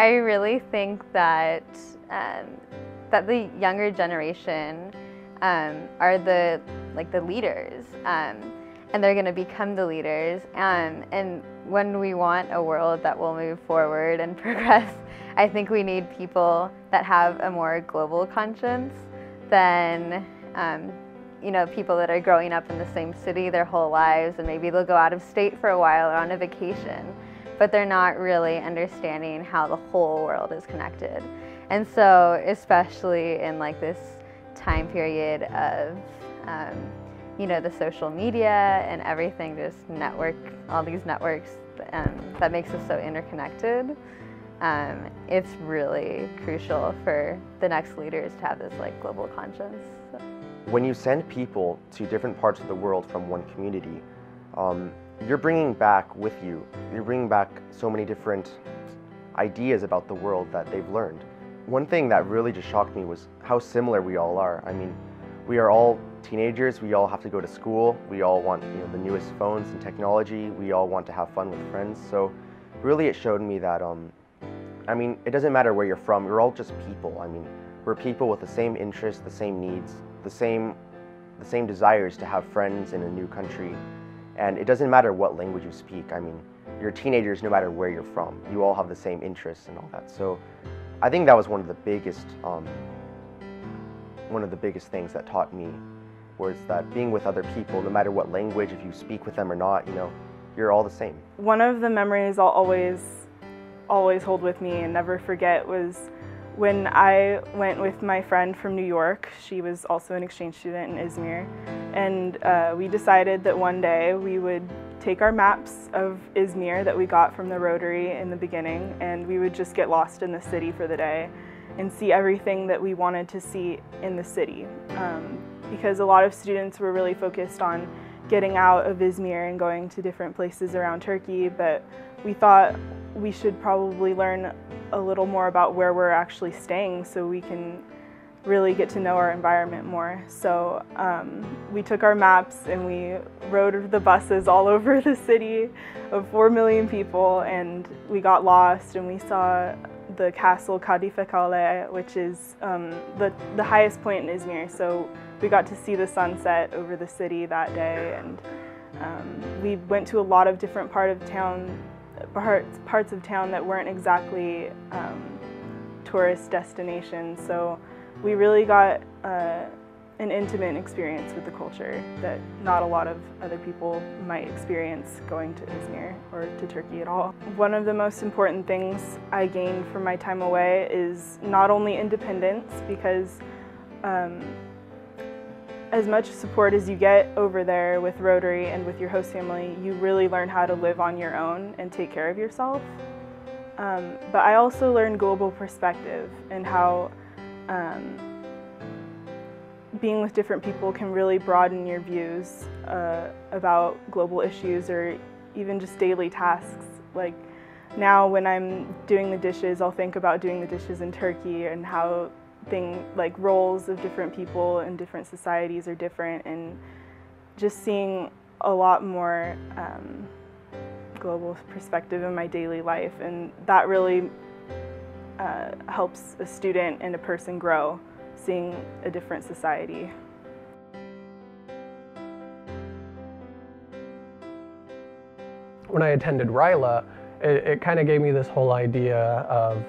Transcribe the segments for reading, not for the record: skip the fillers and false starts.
I really think that that the younger generation are the leaders, and they're going to become the leaders. And when we want a world that will move forward and progress, I think we need people that have a more global conscience than people that are growing up in the same city their whole lives, and maybe they'll go out of state for a while or on a vacation, but they're not really understanding how the whole world is connected. And so, especially in this time period of the social media and everything, just all these networks that makes us so interconnected, it's really crucial for the next leaders to have this global conscience. When you send people to different parts of the world from one community, you're bringing back so many different ideas about the world that they've learned. One thing that really just shocked me was how similar we all are. I mean, we are all teenagers, we all have to go to school, we all want the newest phones and technology, we all want to have fun with friends. So really it showed me that, it doesn't matter where you're from, we're all just people. I mean, we're people with the same interests, the same needs, the same desires to have friends in a new country. And it doesn't matter what language you speak. I mean, you're teenagers no matter where you're from. You all have the same interests and all that. So I think that was one of the biggest things that taught me, was that being with other people, no matter what language, if you speak with them or not, you're all the same. One of the memories I'll always hold with me and never forget was when I went with my friend from New York. She was also an exchange student in Izmir, and we decided that one day we would take our maps of Izmir that we got from the Rotary in the beginning, and we would just get lost in the city for the day and see everything that we wanted to see in the city. Because a lot of students were really focused on getting out of Izmir and going to different places around Turkey, but we thought we should probably learn a little more about where we're actually staying so we can really get to know our environment more. So we took our maps and we rode the buses all over the city of 4 million people, and we got lost, and we saw the castle Kadife Kale, which is the highest point in Izmir. So we got to see the sunset over the city that day, and we went to a lot of different parts of town that weren't exactly tourist destinations. So we really got an intimate experience with the culture that not a lot of other people might experience going to Izmir or to Turkey at all. One of the most important things I gained from my time away is not only independence, because as much support as you get over there with Rotary and with your host family, you really learn how to live on your own and take care of yourself. But I also learned global perspective and how being with different people can really broaden your views about global issues or even just daily tasks. Like now when I'm doing the dishes, I'll think about doing the dishes in Turkey and how roles of different people in different societies are different, and just seeing a lot more global perspective in my daily life, and that really helps a student and a person grow, seeing a different society. When I attended RILA, it kind of gave me this whole idea of,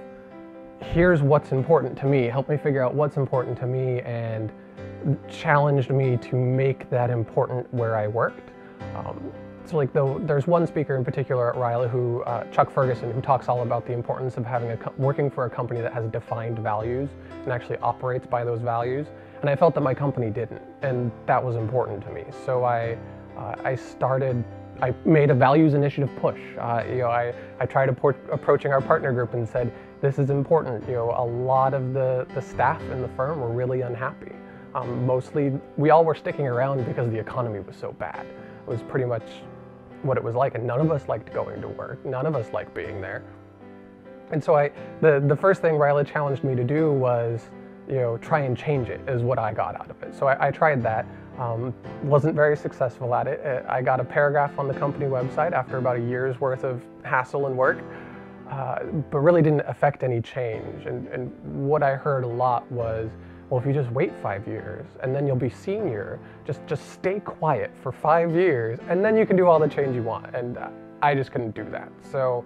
here's what's important to me, help me figure out what's important to me, and challenged me to make that important where I worked. So there's one speaker in particular at RILA, Chuck Ferguson, who talks all about the importance of working for a company that has defined values and actually operates by those values. And I felt that my company didn't, and that was important to me. So I made a values initiative push. I tried approaching our partner group and said, this is important. A lot of the staff in the firm were really unhappy. Mostly, we all were sticking around because the economy was so bad. It was pretty much what it was like, and none of us liked going to work. None of us liked being there. And so the first thing RILA challenged me to do was, try and change it, is what I got out of it. So I tried that. Wasn't very successful at it. I got a paragraph on the company website after about a year's worth of hassle and work. but really didn't affect any change. And what I heard a lot was, well, if you just wait 5 years and then you'll be senior, just stay quiet for 5 years and then you can do all the change you want. And I just couldn't do that. So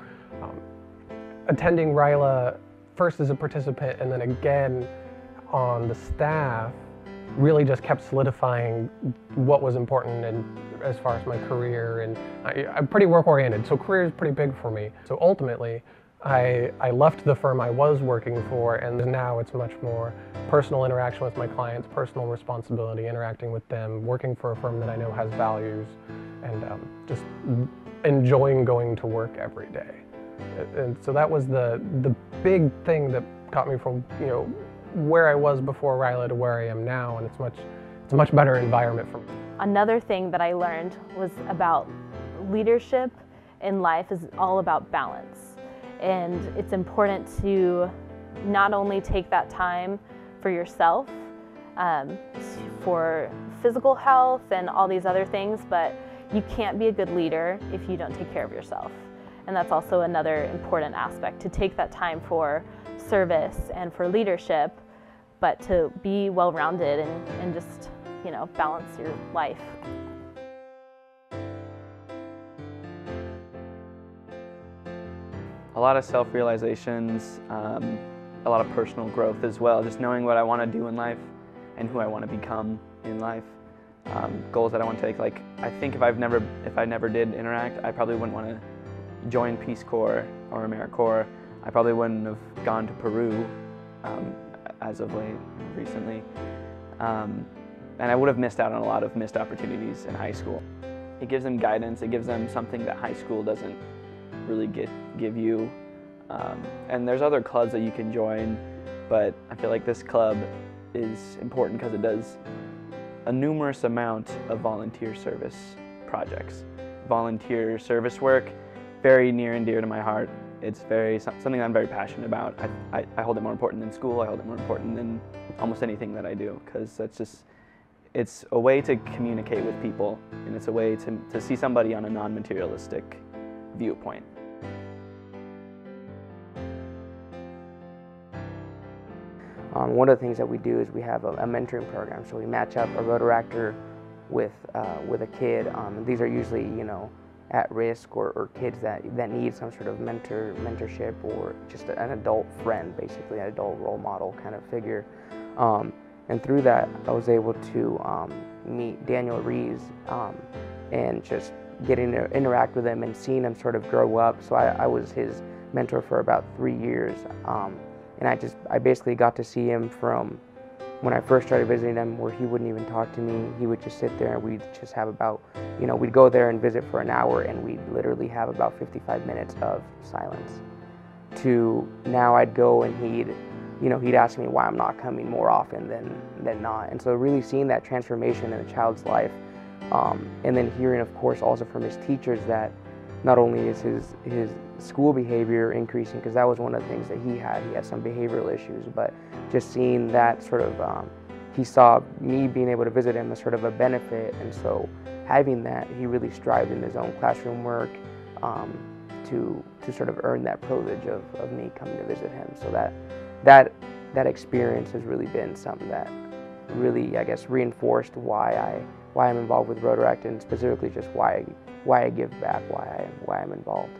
attending RILA first as a participant and then again on the staff really just kept solidifying what was important and as far as my career, and I'm pretty work-oriented, so career is pretty big for me. So ultimately, I left the firm I was working for, and now it's much more personal interaction with my clients, personal responsibility, interacting with them, working for a firm that I know has values, and just enjoying going to work every day. And so that was the big thing that got me from, you know, where I was before RILA to where I am now, and it's a much better environment for me. Another thing that I learned was about leadership in life is all about balance. And it's important to not only take that time for yourself, for physical health and all these other things, but you can't be a good leader if you don't take care of yourself. And that's also another important aspect, to take that time for service and for leadership, but to be well-rounded and just, you know, balance your life. A lot of self-realizations, a lot of personal growth as well, just knowing what I want to do in life and who I want to become in life. Goals that I want to take, like, I think if I never did Interact, I probably wouldn't want to join Peace Corps or AmeriCorps. I probably wouldn't have gone to Peru as of recently. And I would have missed out on a lot of missed opportunities in high school. It gives them guidance, it gives them something that high school doesn't really give you. And there's other clubs that you can join, but I feel like this club is important because it does a numerous amount of volunteer service projects. Volunteer service work, very near and dear to my heart. It's something I'm very passionate about. I hold it more important than school. I hold it more important than almost anything that I do, because it's a way to communicate with people, and it's a way to see somebody on a non-materialistic viewpoint. One of the things that we do is we have a mentoring program. So we match up a Rotaractor with a kid. These are usually, you know, at risk or kids that need some sort of mentorship, or just an adult friend, basically an adult role model kind of figure. And through that, I was able to meet Daniel Rees and just getting to interact with him and seeing him sort of grow up. So I was his mentor for about 3 years. And I basically got to see him from when I first started visiting him, where he wouldn't even talk to me. He would just sit there and we'd just have about, you know, we'd go there and visit for an hour and we'd literally have about 55 minutes of silence. To now I'd go and he'd ask me why I'm not coming more often than not. And so really seeing that transformation in a child's life, and then hearing, of course, also from his teachers that not only is his school behavior increasing, because that was one of the things that he had some behavioral issues, but just seeing that sort of, he saw me being able to visit him as sort of a benefit, and so having that, he really strived in his own classroom work to sort of earn that privilege of me coming to visit him. So that experience has really been something that really, I guess, reinforced why I'm involved with Rotaract, and specifically just why I give back, why I'm involved.